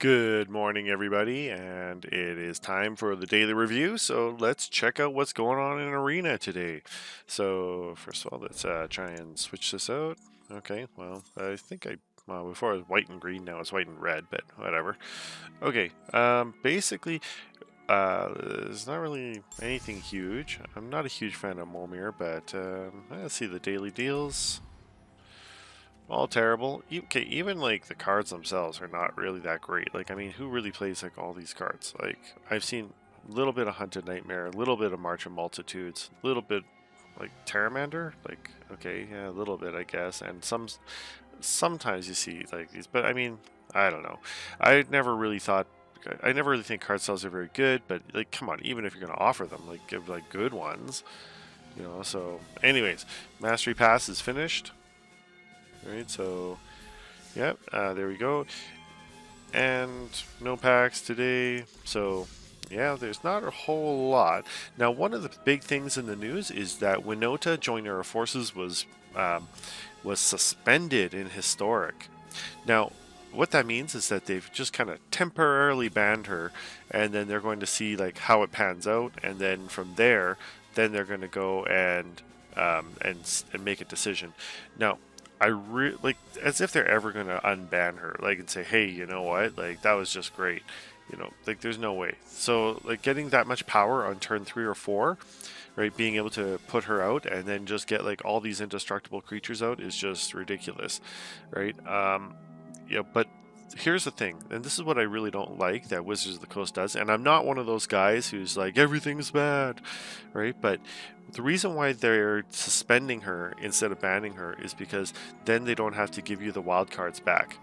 Good morning, everybody, and it is time for the daily review. So let's check out what's going on in Arena today. So first of all, let's try and switch this out. Okay, well, well, before it was white and green, now it's white and red, but whatever. Okay, basically, there's not really anything huge. I'm not a huge fan of Momir, but let's see the daily deals. All terrible. Okay, even like the cards themselves are not really that great. Like, I mean, who really plays like all these cards? Like, I've seen a little bit of Hunted Nightmare, a little bit of March of Multitudes, a little bit like Terramander. Like, okay, yeah, a little bit, I guess. And sometimes you see like these, but I mean, I don't know. I never really thought. I never really think card sales are very good, but like, come on, even if you're gonna offer them, like, give like good ones, you know. So, anyways, Mastery Pass is finished. Right, so yep, there we go. And no packs today, so yeah, there's not a whole lot. Now, one of the big things in the news is that Winota joining our forces was suspended in Historic. Now, what that means is that they've just kind of temporarily banned her, and then they're going to see like how it pans out, and then from there, then they're going to go and make a decision. Now, like as if they're ever going to unban her, like and say, hey, you know what, like that was just great, you know, like there's no way. So like getting that much power on turn 3 or 4, right, being able to put her out and then just get like all these indestructible creatures out is just ridiculous, right? Yeah, but here's the thing, and this is what I really don't like that Wizards of the Coast does, and I'm not one of those guys who's like everything's bad, right? But the reason why they're suspending her instead of banning her is because then they don't have to give you the wild cards back,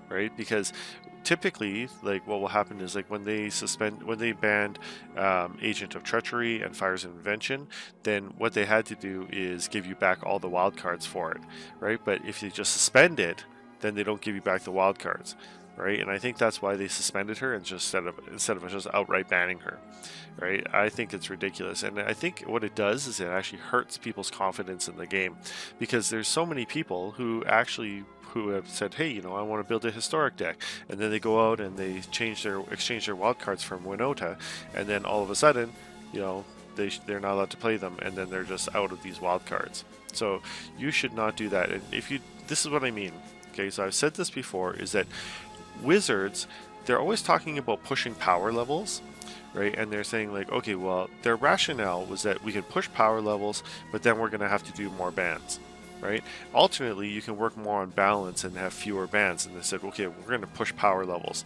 right? Because typically, like what will happen is like when they banned Agent of Treachery and Fires of Invention, then what they had to do is give you back all the wild cards for it, right? But if you just suspend it, then they don't give you back the wild cards, right? And I think that's why they suspended her and just instead of just outright banning her, right? I think it's ridiculous, and I think what it does is it actually hurts people's confidence in the game, because there's so many people who have said, hey, you know, I want to build a historic deck, and then they go out and they exchange their wild cards from Winota, and then all of a sudden, you know, they're not allowed to play them, and then they're just out of these wild cards. So you should not do that. And this is what I mean. Okay, so I've said this before, is that Wizards, they're always talking about pushing power levels, right? And they're saying like, okay, well, their rationale was that we can push power levels, but then we're going to have to do more bans, right? Ultimately, you can work more on balance and have fewer bans. And they said, okay, we're going to push power levels,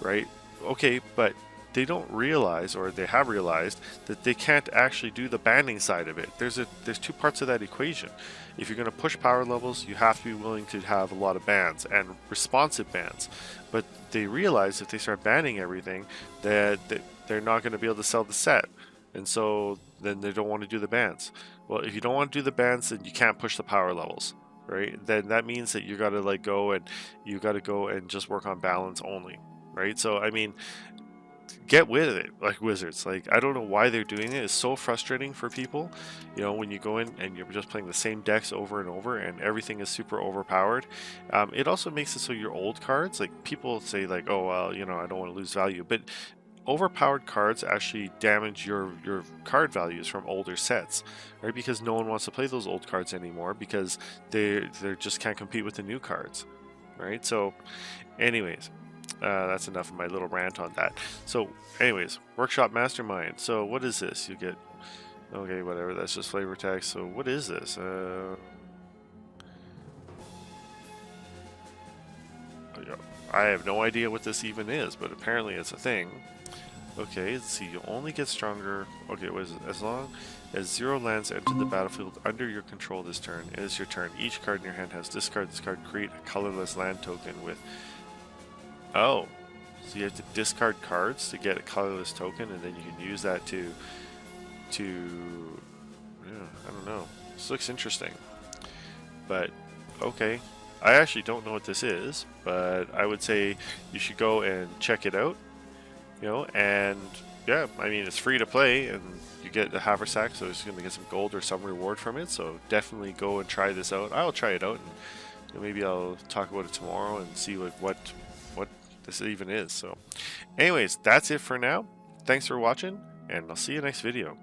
right? Okay, but they don't realize, or they have realized, that they can't actually do the banning side of it. There's two parts of that equation. If you're going to push power levels, you have to be willing to have a lot of bans and responsive bans. But they realize if they start banning everything, that they're not going to be able to sell the set, and so then they don't want to do the bans. Well, if you don't want to do the bans, then you can't push the power levels, right? Then that means that you got to go and just work on balance only, right? So I mean, get with it, like Wizards. Like, I don't know why they're doing it. It's so frustrating for people, you know, when you go in and you're just playing the same decks over and over and everything is super overpowered. It also makes it so your old cards, like people say like, oh well, you know, I don't want to lose value, but overpowered cards actually damage your card values from older sets, right? Because no one wants to play those old cards anymore because they just can't compete with the new cards, right? So anyways, that's enough of my little rant on that. So anyways, Workshop Mastermind. So what is this? You get, okay, whatever, that's just flavor text. So what is this? I have no idea what this even is, but apparently it's a thing. Okay, let's see, you only get stronger. Okay, what is it? As long as 0 lands enter the battlefield under your control this turn, it is your turn. Each card in your hand has discard this card, create a colorless land token with... Oh, so you have to discard cards to get a colorless token, and then you can use that to yeah, I don't know. This looks interesting, but okay. I actually don't know what this is, but I would say you should go and check it out, you know, and yeah, I mean, it's free to play, and you get the haversack, so it's going to get some gold or some reward from it, so definitely go and try this out. I'll try it out, and you know, maybe I'll talk about it tomorrow and see what this even is. So anyways, that's it for now. Thanks for watching, and I'll see you next video.